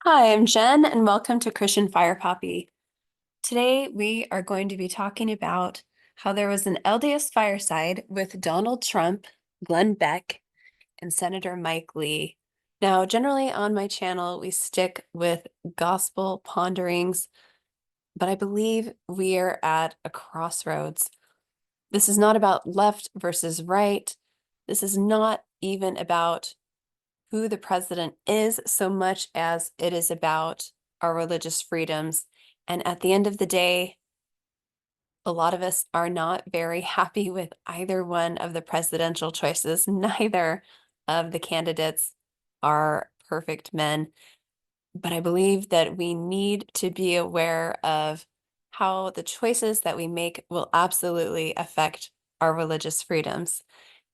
Hi, I'm Jen, and welcome to Christian Fire Poppy. Today, we are going to be talking about how there was an LDS fireside with Donald Trump, Glenn Beck, and Senator Mike Lee. Now, generally on my channel, we stick with gospel ponderings, but I believe we are at a crossroads. This is not about left versus right. This is not even about who the president is so much as it is about our religious freedoms. And at the end of the day, a lot of us are not very happy with either one of the presidential choices. Neither of the candidates are perfect men. But I believe that we need to be aware of how the choices that we make will absolutely affect our religious freedoms.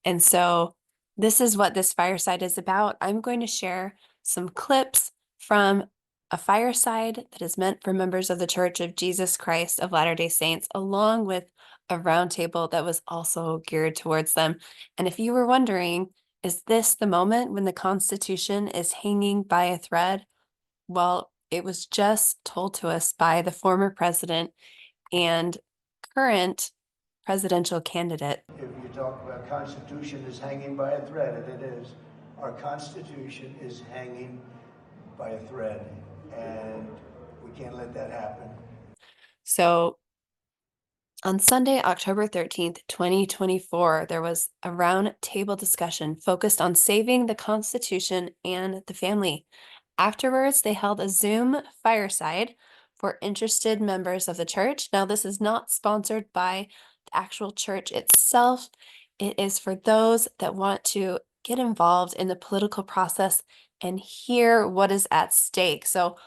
And so this is what this fireside is about. I'm going to share some clips from a fireside that is meant for members of the Church of Jesus Christ of Latter-day Saints, along with a roundtable that was also geared towards them. And if you were wondering, is this the moment when the Constitution is hanging by a thread? Well, it was just told to us by the former president and current presidential candidate. If you talk about Constitution is hanging by a thread, and it is, our Constitution is hanging by a thread, and we can't let that happen. So on Sunday, October 13th, 2024, there was a round table discussion focused on saving the Constitution and the family. Afterwards, they held a Zoom fireside for interested members of the church. Now, this is not sponsored by the actual church itself. It is for those that want to get involved in the political process and hear what is at stake. So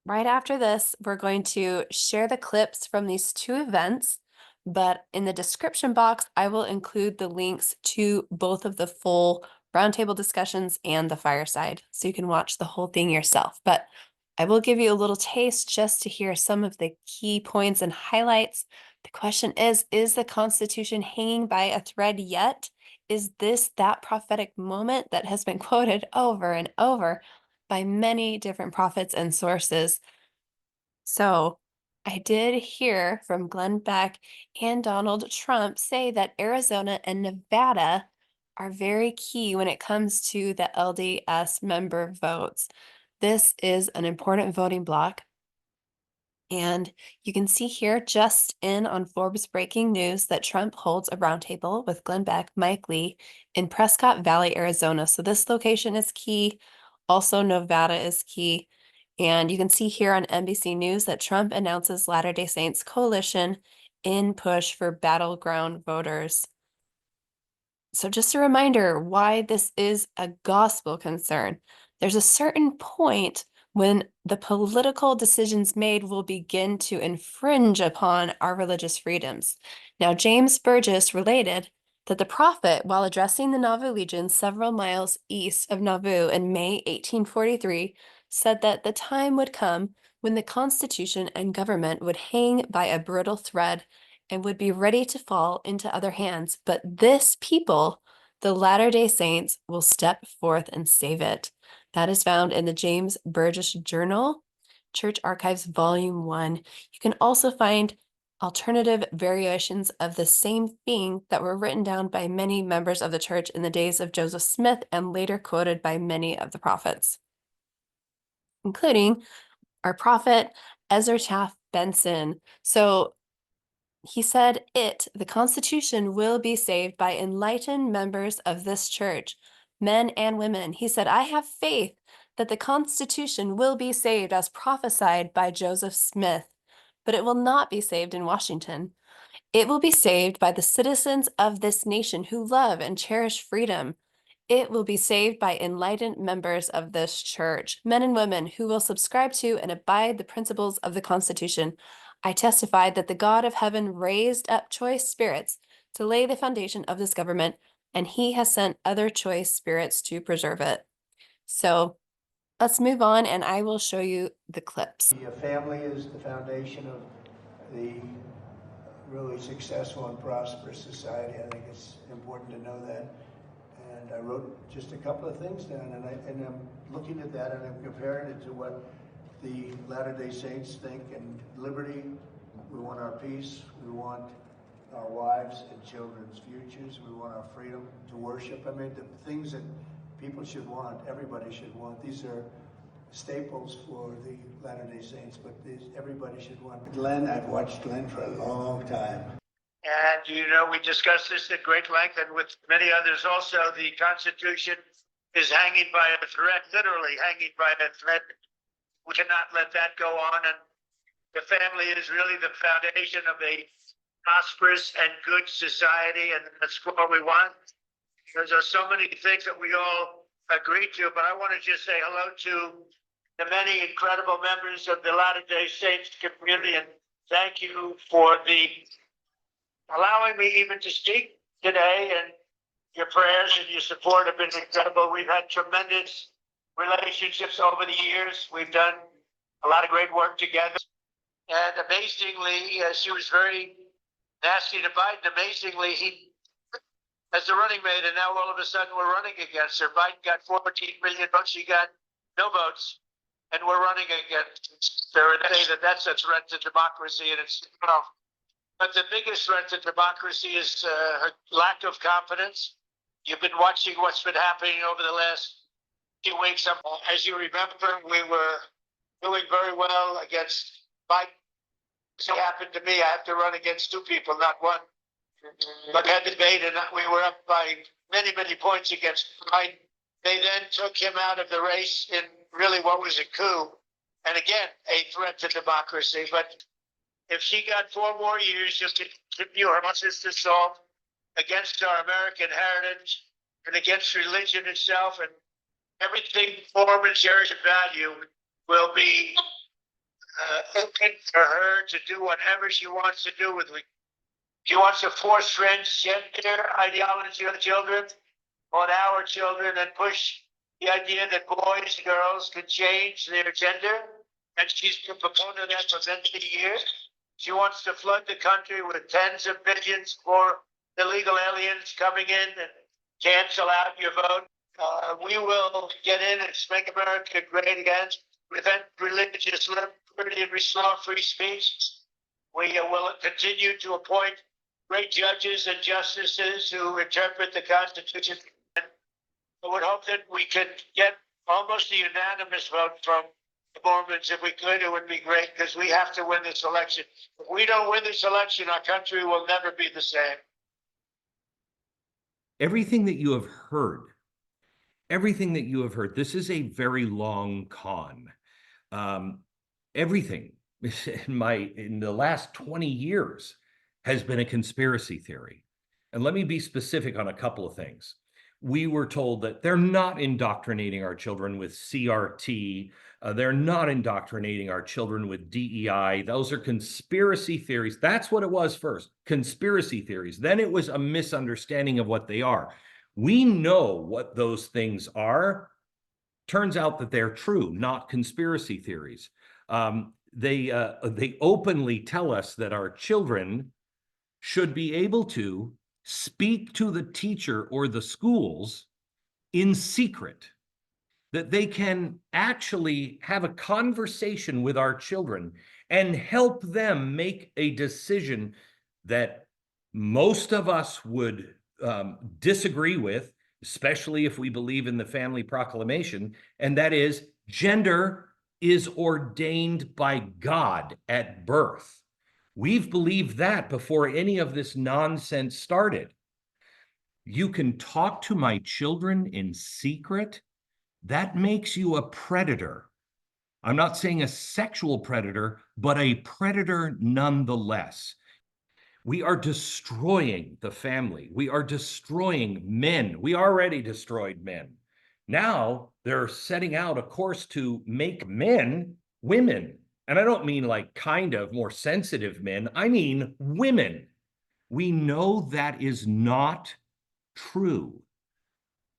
right after this, we're going to share the clips from these two events, but in the description box, I will include the links to both of the full roundtable discussions and the fireside, so you can watch the whole thing yourself. But I will give you a little taste just to hear some of the key points and highlights. The question is the Constitution hanging by a thread yet? Is this that prophetic moment that has been quoted over and over by many different prophets and sources? So I did hear from Glenn Beck and Donald Trump say that Arizona and Nevada are very key when it comes to the LDS member votes. This is an important voting bloc. And you can see here just in on Forbes breaking news that Trump holds a roundtable with Glenn Beck, Mike Lee in Prescott Valley, Arizona. So this location is key. Also, Nevada is key. And you can see here on NBC News that Trump announces Latter-day Saints coalition in push for battleground voters. So just a reminder why this is a gospel concern. There's a certain point when the political decisions made will begin to infringe upon our religious freedoms. Now, James Burgess related that the prophet, while addressing the Nauvoo Legion several miles east of Nauvoo in May 1843, said that the time would come when the Constitution and government would hang by a brittle thread and would be ready to fall into other hands. But this people, the Latter-day Saints, will step forth and save it. That is found in the James Burgess Journal, Church Archives, Volume 1. You can also find alternative variations of the same thing that were written down by many members of the church in the days of Joseph Smith and later quoted by many of the prophets, including our prophet Ezra T Benson. So he said the Constitution will be saved by enlightened members of this church, men and women. He said, I have faith that the Constitution will be saved as prophesied by Joseph Smith, but it will not be saved in Washington. It will be saved by the citizens of this nation who love and cherish freedom. It will be saved by enlightened members of this church, men and women who will subscribe to and abide the principles of the Constitution. I testified that the God of heaven raised up choice spirits to lay the foundation of this government, and he has sent other choice spirits to preserve it. So let's move on, and I will show you the clips. The family is the foundation of the really successful and prosperous society. I think it's important to know that. And I wrote just a couple of things down, and I'm looking at that and I'm comparing it to what the Latter-day Saints think. And liberty, we want our peace, we want our wives and children's futures, we want our freedom to worship. I mean, the things that people should want, everybody should want. These are staples for the Latter-day Saints, but everybody should want. Glenn, I've watched Glenn for a long time. And, we discussed this at great length, and with many others also. The Constitution is hanging by a thread, literally hanging by a thread. We cannot let that go on, and the family is really the foundation of a prosperous and good society, and that's what we want. There's so many things that we all agree to, but I want to just say hello to the many incredible members of the Latter-day Saints community, and thank you for allowing me even to speak today. And your prayers and your support have been incredible. We've had tremendous relationships over the years. We've done a lot of great work together. And amazingly, she was very nasty to Biden. Amazingly, he, as the running mate, and now all of a sudden we're running against her. Biden got 14 million votes. She got no votes. And we're running against her. And they say that that's a threat to democracy. And it's, but the biggest threat to democracy is her lack of confidence. You've been watching what's been happening over the last few weeks. As you remember, we were doing very well against Biden. So it happened to me. I have to run against two people, not one. But had debate, and we were up by many, many points against Biden. They then took him out of the race in really what was a coup. And again, a threat to democracy. But if she got 4 more years, she'll continue her marxist assault against our American heritage and against religion itself, and everything form and cherish and value will be open for her to do whatever she wants to do with it. She wants to force transgender ideology on children, on our children, and push the idea that boys and girls can change their gender. And she's been a proponent of that for many years. She wants to flood the country with tens of billions for illegal aliens coming in and cancel out your vote. We will get in and make America great again, prevent religious liberty and restore free speech. We will continue to appoint great judges and justices who interpret the Constitution. And I would hope that we could get almost a unanimous vote from the Mormons. If we could, it would be great, because we have to win this election. If we don't win this election, our country will never be the same. Everything that you have heard, this is a very long con. Everything in the last 20 years has been a conspiracy theory. And let me be specific on a couple of things. We were told that they're not indoctrinating our children with CRT. They're not indoctrinating our children with DEI. Those are conspiracy theories. That's what it was first, conspiracy theories. Then it was a misunderstanding of what they are. We know what those things are. Turns out that they're true, not conspiracy theories. They openly tell us that our children should be able to speak to the teacher or the schools in secret, that they can actually have a conversation with our children and help them make a decision that most of us would disagree with, especially if we believe in the family proclamation, and that is gender is ordained by God at birth. We've believed that before any of this nonsense started. You can talk to my children in secret. That makes you a predator. I'm not saying a sexual predator, but a predator nonetheless. We are destroying the family. We are destroying men. We already destroyed men. Now they're setting out a course to make men women. And I don't mean like kind of more sensitive men. I mean women. We know that is not true.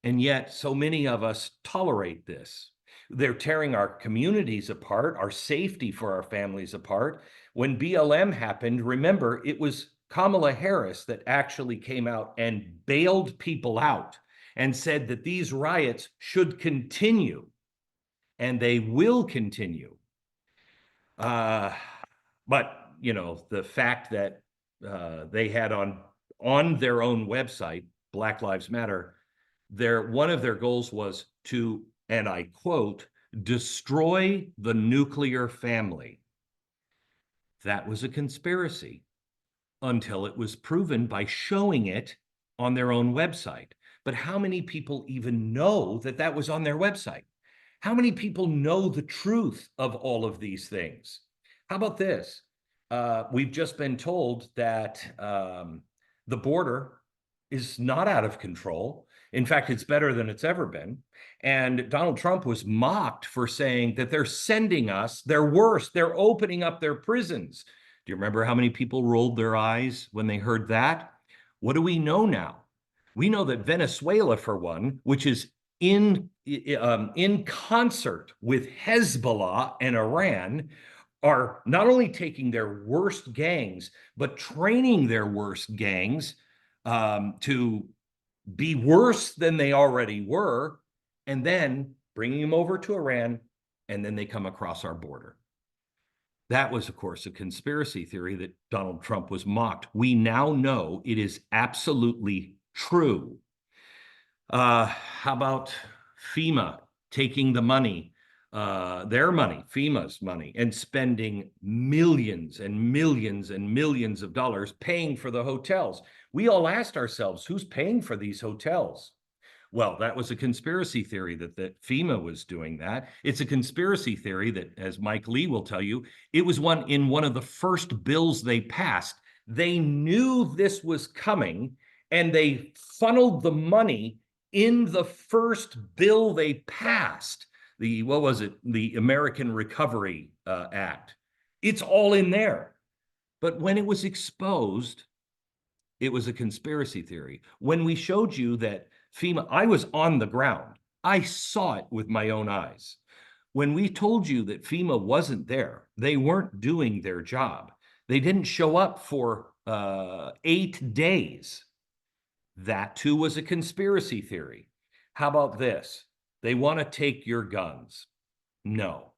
And yet so many of us tolerate this. They're tearing our communities apart, our safety for our families apart. When BLM happened, remember, it was Kamala Harris that actually came out and bailed people out and said that these riots should continue, and they will continue. But, you know, the fact that they had on their own website, Black Lives Matter, one of their goals was to, and I quote, destroy the nuclear family. That was a conspiracy until it was proven by showing it on their own website. But how many people even know that that was on their website? How many people know the truth of all of these things? How about this? We've just been told that the border is not out of control. In fact, it's better than it's ever been. And Donald Trump was mocked for saying that they're sending us their worst. They're opening up their prisons. Do you remember how many people rolled their eyes when they heard that? What do we know now? We know that Venezuela, for one, which is in concert with Hezbollah and Iran, are not only taking their worst gangs, but training their worst gangs to be worse than they already were, and then bringing them over to Iran, and then they come across our border. That was, of course, a conspiracy theory that Donald Trump was mocked. We now know it is absolutely true. How about FEMA taking the money, their money, FEMA's money, and spending millions and millions and millions of dollars paying for the hotels? We all asked ourselves, who's paying for these hotels? Well, that was a conspiracy theory that FEMA was doing that. It's a conspiracy theory that, as Mike Lee will tell you, it was one of the first bills they passed. They knew this was coming, and they funneled the money in the first bill they passed. What was it? The American Recovery Act. It's all in there. But when it was exposed, it was a conspiracy theory. When we showed you that FEMA, I was on the ground. I saw it with my own eyes. When we told you that FEMA wasn't there, they weren't doing their job. They didn't show up for 8 days. That too was a conspiracy theory. How about this? They want to take your guns. No,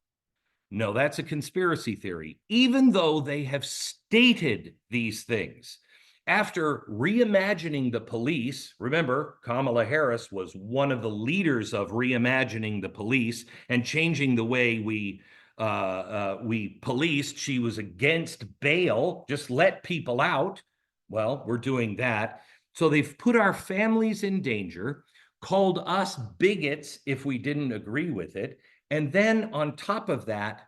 that's a conspiracy theory, even though they have stated these things. After reimagining the police, remember, Kamala Harris was one of the leaders of reimagining the police and changing the way we policed. She was against bail, just let people out. Well, we're doing that. So they've put our families in danger, called us bigots if we didn't agree with it. And then on top of that,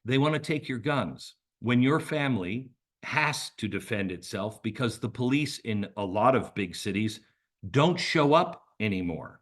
they want to take your guns when your family has to defend itself because the police in a lot of big cities don't show up anymore.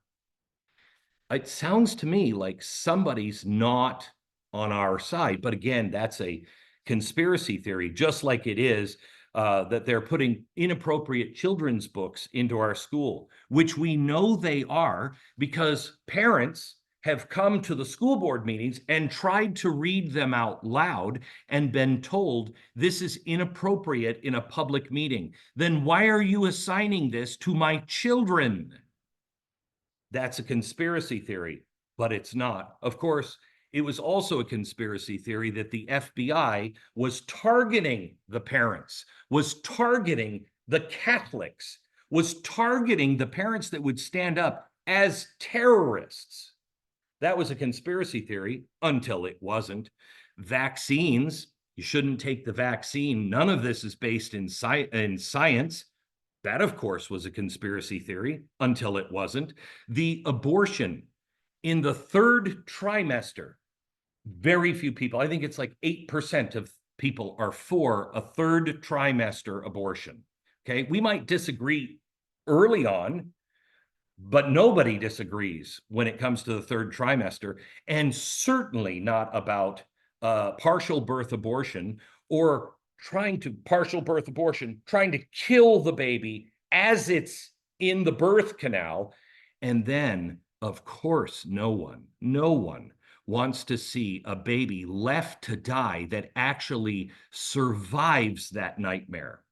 It sounds to me like somebody's not on our side. But again, that's a conspiracy theory, just like it is that they're putting inappropriate children's books into our school, which we know they are because parents have come to the school board meetings and tried to read them out loud and been told this is inappropriate in a public meeting. Then why are you assigning this to my children? That's a conspiracy theory, but it's not. Of course, it was also a conspiracy theory that the FBI was targeting the parents, was targeting the Catholics, was targeting the parents that would stand up as terrorists. That was a conspiracy theory until it wasn't. Vaccines, you shouldn't take the vaccine. None of this is based in science. That, of course, was a conspiracy theory until it wasn't. The abortion in the third trimester, very few people, I think it's like 8% of people are for a third trimester abortion. Okay, we might disagree early on, but nobody disagrees when it comes to the third trimester, and certainly not about partial birth abortion or trying to kill the baby as it's in the birth canal. And then, of course, no one wants to see a baby left to die that actually survives that nightmare.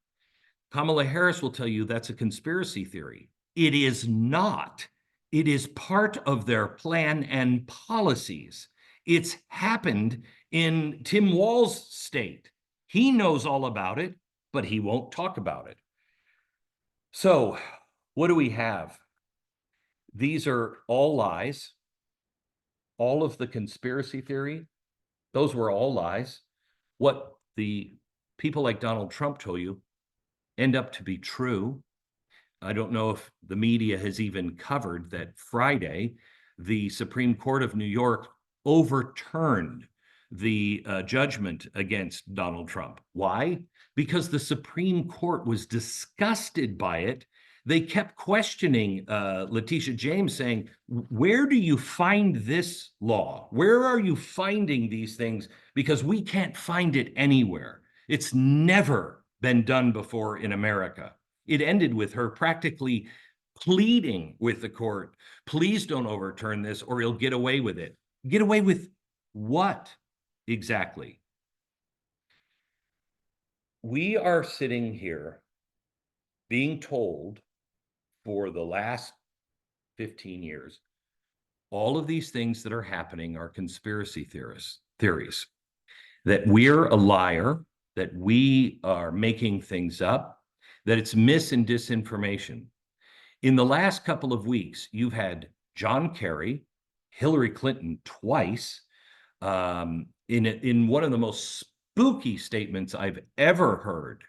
Kamala Harris will tell you that's a conspiracy theory. It is not. It is part of their plan and policies. It's happened in Tim Wall's state. He knows all about it, but he won't talk about it. So, what do we have? These are all lies. All of the conspiracy theory, those were all lies. What the people like Donald Trump told you end up to be true. I don't know if the media has even covered that Friday, the Supreme Court of New York overturned the judgment against Donald Trump. Why? Because the Supreme Court was disgusted by it. They kept questioning Letitia James, saying, where do you find this law? Where are you finding these things? Because we can't find it anywhere. It's never been done before in America. It ended with her practically pleading with the court, please don't overturn this or he'll get away with it. Get away with what exactly? We are sitting here being told for the last 15 years, all of these things that are happening are conspiracy theories, that we're a liar, that we are making things up, that it's mis and disinformation. In the last couple of weeks, you've had John Kerry, Hillary Clinton twice, in one of the most spooky statements I've ever heard.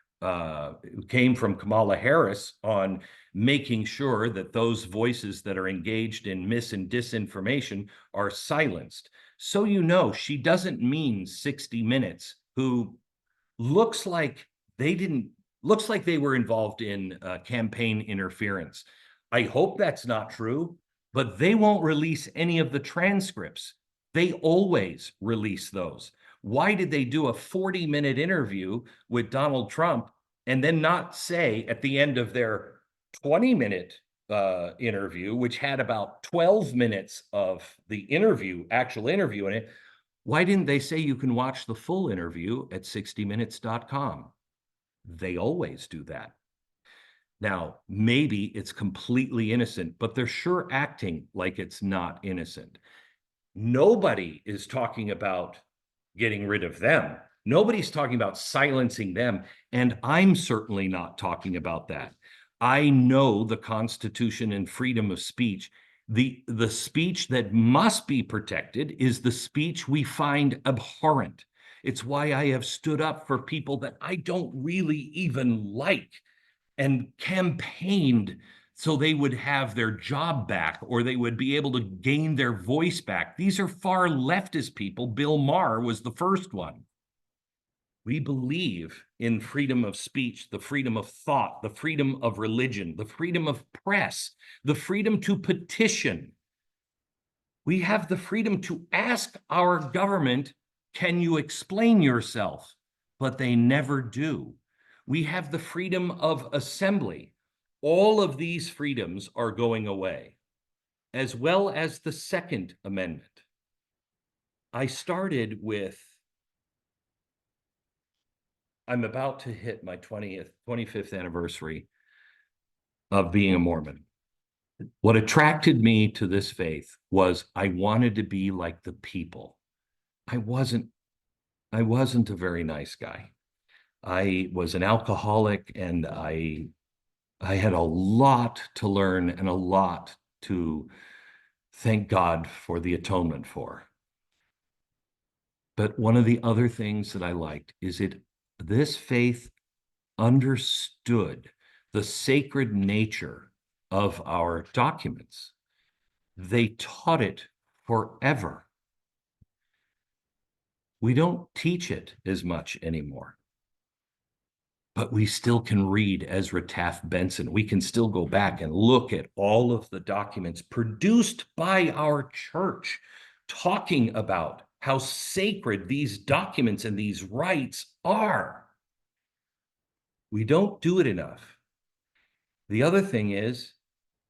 It came from Kamala Harris on making sure that those voices that are engaged in mis and disinformation are silenced. So you know she doesn't mean 60 Minutes, who looks like they were involved in campaign interference. I hope that's not true, but they won't release any of the transcripts. They always release those. Why did they do a 40-minute interview with Donald Trump and then not say at the end of their 20-minute interview, which had about 12 minutes of the actual interview in it, why didn't they say you can watch the full interview at 60minutes.com? They always do that. Now, maybe it's completely innocent, but they're sure acting like it's not innocent. Nobody is talking about getting rid of them. Nobody's talking about silencing them. And I'm certainly not talking about that. I know the Constitution and freedom of speech. The speech that must be protected is the speech we find abhorrent. It's why I have stood up for people that I don't really even like and campaigned so they would have their job back or they would be able to gain their voice back. These are far leftist people. Bill Maher was the first one. We believe in freedom of speech, the freedom of thought, the freedom of religion, the freedom of press, the freedom to petition. We have the freedom to ask our government, can you explain yourself? But they never do. We have the freedom of assembly. All of these freedoms are going away, as well as the Second Amendment. I started with, I'm about to hit my 25th anniversary of being a Mormon. What attracted me to this faith was I wanted to be like the people. I wasn't a very nice guy. I was an alcoholic and I had a lot to learn and a lot to thank God for the atonement for. But one of the other things that I liked is this faith understood the sacred nature of our documents. They taught it forever. We don't teach it as much anymore. But we still can read Ezra T Benson. We can still go back and look at all of the documents produced by our church, talking about how sacred these documents and these rights are. We don't do it enough. The other thing is,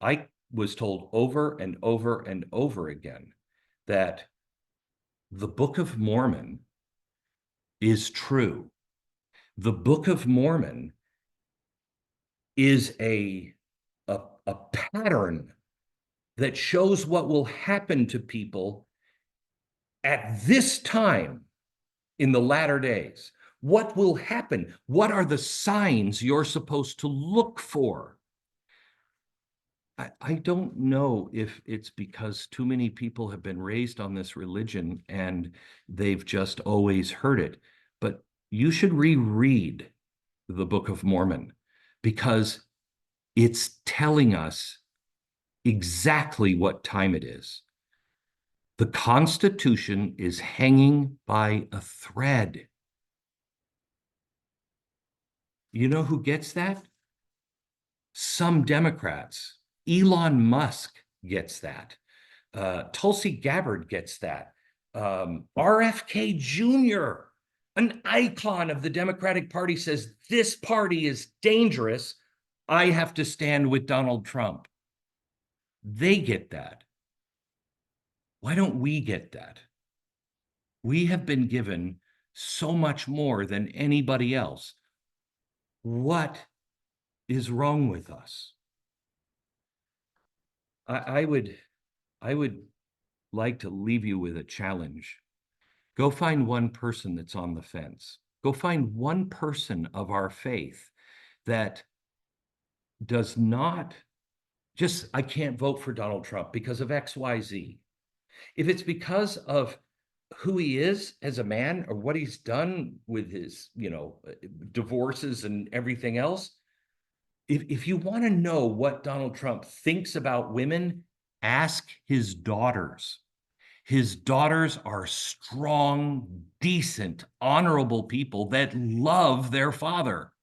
I was told over and over and over again that the Book of Mormon is true. The Book of Mormon is a pattern that shows what will happen to people at this time in the latter days. What will happen? What are the signs you're supposed to look for? I don't know if it's because too many people have been raised on this religion and they've just always heard it, but you should reread the Book of Mormon because it's telling us exactly what time it is. The Constitution is hanging by a thread. You know who gets that? Some Democrats. Elon Musk gets that. Tulsi Gabbard gets that. RFK Jr., an icon of the Democratic Party, says this party is dangerous. I have to stand with Donald Trump. They get that. Why don't we get that? We have been given so much more than anybody else. What is wrong with us? I would like to leave you with a challenge. Go find one person that's on the fence. Go find one person of our faith that does not just, I can't vote for Donald Trump because of X, Y, Z. If it's because of who he is as a man or what he's done with his, divorces and everything else, if you want to know what Donald Trump thinks about women, ask his daughters. His daughters are strong, decent, honorable people that love their father.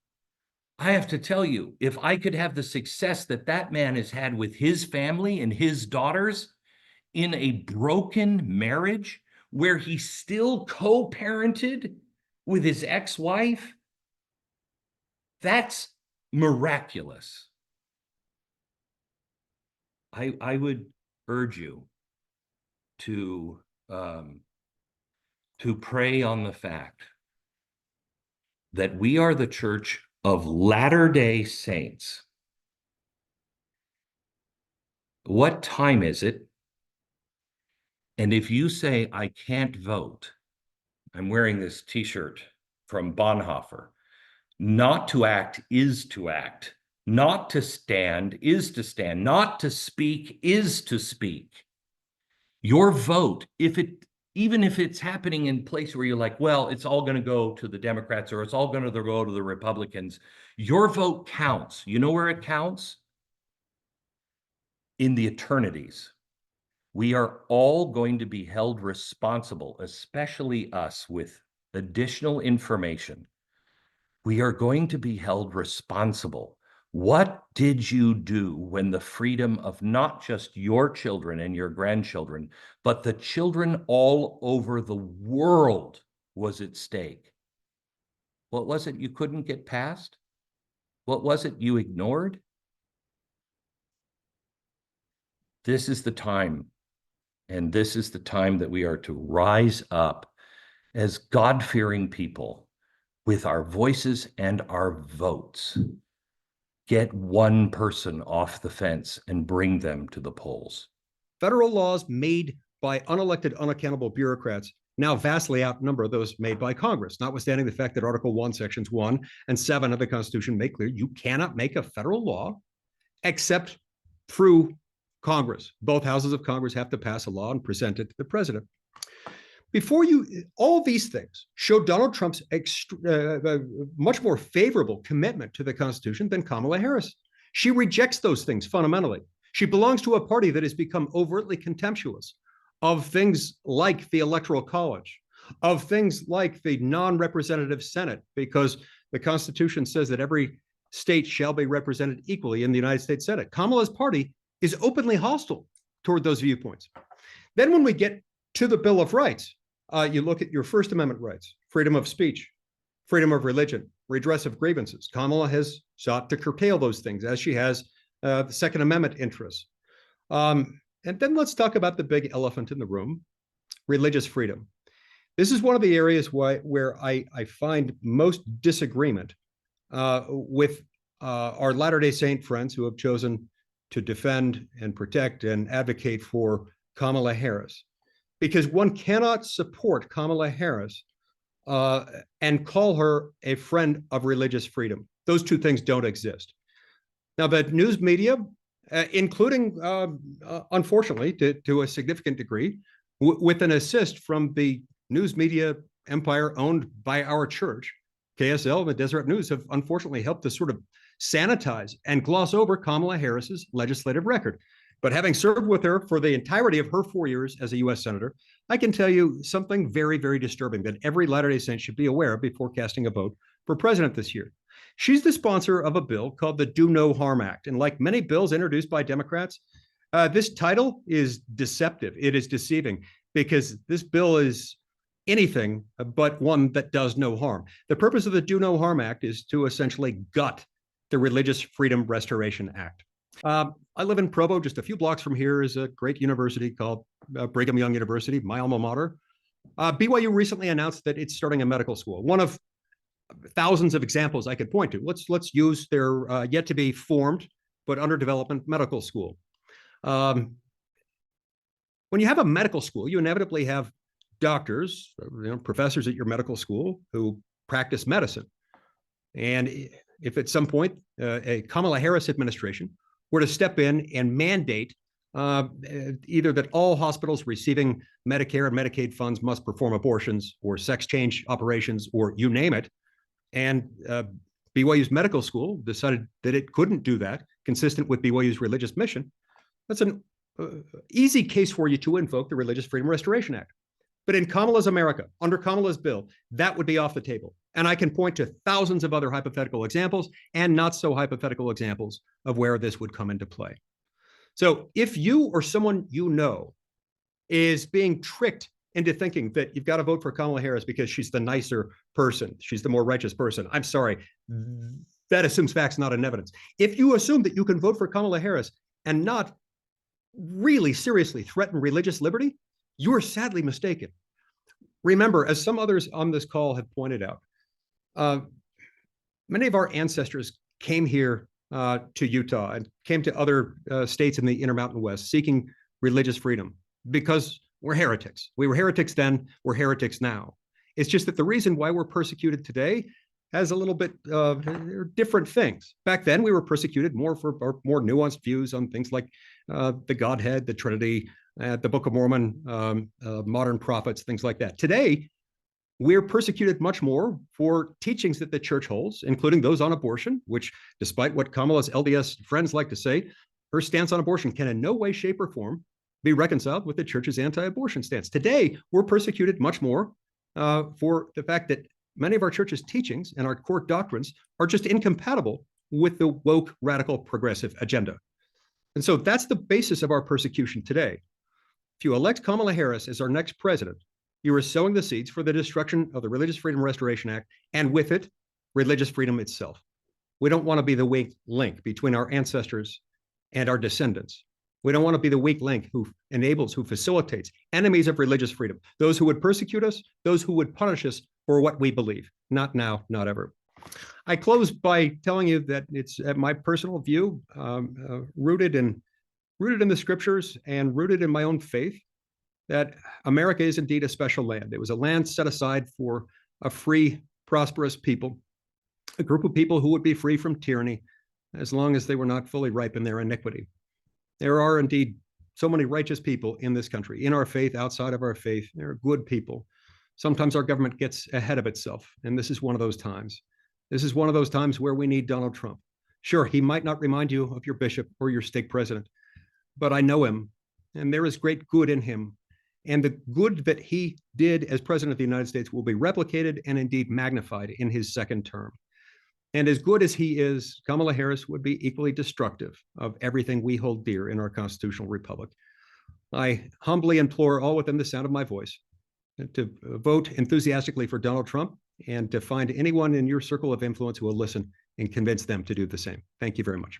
I have to tell you, if I could have the success that that man has had with his family and his daughters in a broken marriage where he still co-parented with his ex-wife, that's miraculous. I would urge you to pray on the fact that we are the Church of Latter-day Saints. What time is it? And if you say, I can't vote, I'm wearing this t-shirt from Bonhoeffer, not to act is to act, not to stand is to stand, not to speak is to speak. Your vote, even if it's happening in place where you're like, well, it's all going to go to the Democrats or it's all going to go to the Republicans, your vote counts. You know where it counts? In the eternities. We are all going to be held responsible, especially us with additional information. We are going to be held responsible. What did you do when the freedom of not just your children and your grandchildren, but the children all over the world was at stake? What was it you couldn't get past? What was it you ignored? This is the time, and this is the time that we are to rise up as God-fearing people with our voices and our votes. Get one person off the fence and bring them to the polls. Federal laws made by unelected, unaccountable bureaucrats now vastly outnumber those made by Congress, notwithstanding the fact that Article 1, Sections 1 and 7 of the Constitution make clear you cannot make a federal law except through Congress. Both houses of Congress have to pass a law and present it to the president. All these things show Donald Trump's much more favorable commitment to the Constitution than Kamala Harris. She rejects those things fundamentally. She belongs to a party that has become overtly contemptuous of things like the Electoral College, of things like the non-representative Senate, because the Constitution says that every state shall be represented equally in the United States Senate. Kamala's party is openly hostile toward those viewpoints. Then when we get to the Bill of Rights, you look at your First Amendment rights, freedom of speech, freedom of religion, redress of grievances. Kamala has sought to curtail those things, as she has the Second Amendment interests. And then let's talk about the big elephant in the room, religious freedom. This is one of the areas where I find most disagreement with our Latter-day Saint friends who have chosen to defend and protect and advocate for Kamala Harris, because one cannot support Kamala Harris and call her a friend of religious freedom. Those two things don't exist. Now, the news media, including, unfortunately, to a significant degree, with an assist from the news media empire owned by our church, KSL and the Deseret News, have unfortunately helped to sort of sanitize and gloss over Kamala Harris's legislative record. But having served with her for the entirety of her 4 years as a U.S. Senator, I can tell you something very, very disturbing that every Latter-day Saint should be aware of before casting a vote for president this year. She's the sponsor of a bill called the Do No Harm Act. And like many bills introduced by Democrats, this title is deceptive. It is deceiving because this bill is anything but one that does no harm. The purpose of the Do No Harm Act is to essentially gut the Religious Freedom Restoration Act. I live in Provo. Just a few blocks from here is a great university called Brigham Young University, my alma mater. BYU recently announced that it's starting a medical school. One of thousands of examples I could point to. Let's use their yet to be formed but under development medical school. When you have a medical school, you inevitably have doctors, professors at your medical school who practice medicine. And if at some point a Kamala Harris administration were to step in and mandate either that all hospitals receiving Medicare and Medicaid funds must perform abortions or sex change operations or you name it, and BYU's medical school decided that it couldn't do that, consistent with BYU's religious mission, that's an easy case for you to invoke the Religious Freedom Restoration Act. But in Kamala's America, under Kamala's bill, that would be off the table. And I can point to thousands of other hypothetical examples and not so hypothetical examples of where this would come into play. So if you or someone you know is being tricked into thinking that you've got to vote for Kamala Harris because she's the nicer person, she's the more righteous person, I'm sorry, that assumes facts, not in evidence. If you assume that you can vote for Kamala Harris and not really seriously threaten religious liberty, you are sadly mistaken. Remember, as some others on this call have pointed out, many of our ancestors came here to Utah and came to other states in the Intermountain West seeking religious freedom because we're heretics. We were heretics then, we're heretics now. It's just that the reason why we're persecuted today has a little bit different things. Back then, we were persecuted more for our more nuanced views on things like the Godhead, the Trinity, the Book of Mormon, modern prophets, things like that. Today, we're persecuted much more for teachings that the church holds, including those on abortion, which, despite what Kamala's LDS friends like to say, her stance on abortion can in no way, shape, or form be reconciled with the church's anti-abortion stance. Today, we're persecuted much more for the fact that many of our church's teachings and our core doctrines are just incompatible with the woke, radical, progressive agenda. And so that's the basis of our persecution today. If you elect Kamala Harris as our next president, you are sowing the seeds for the destruction of the Religious Freedom Restoration Act, and with it, religious freedom itself. We don't want to be the weak link between our ancestors and our descendants. We don't want to be the weak link who enables, who facilitates enemies of religious freedom, those who would persecute us, those who would punish us for what we believe. Not now, not ever. I close by telling you that it's my personal view, rooted in the scriptures and rooted in my own faith, that America is indeed a special land. It was a land set aside for a free, prosperous people, a group of people who would be free from tyranny as long as they were not fully ripe in their iniquity. There are indeed so many righteous people in this country, in our faith, outside of our faith. There are good people. Sometimes our government gets ahead of itself, and this is one of those times. This is one of those times where we need Donald Trump. Sure, he might not remind you of your bishop or your stake president, but I know him, and there is great good in him. And the good that he did as president of the United States will be replicated and indeed magnified in his second term. And as good as he is, Kamala Harris would be equally destructive of everything we hold dear in our constitutional republic. I humbly implore all within the sound of my voice to vote enthusiastically for Donald Trump and to find anyone in your circle of influence who will listen and convince them to do the same. Thank you very much.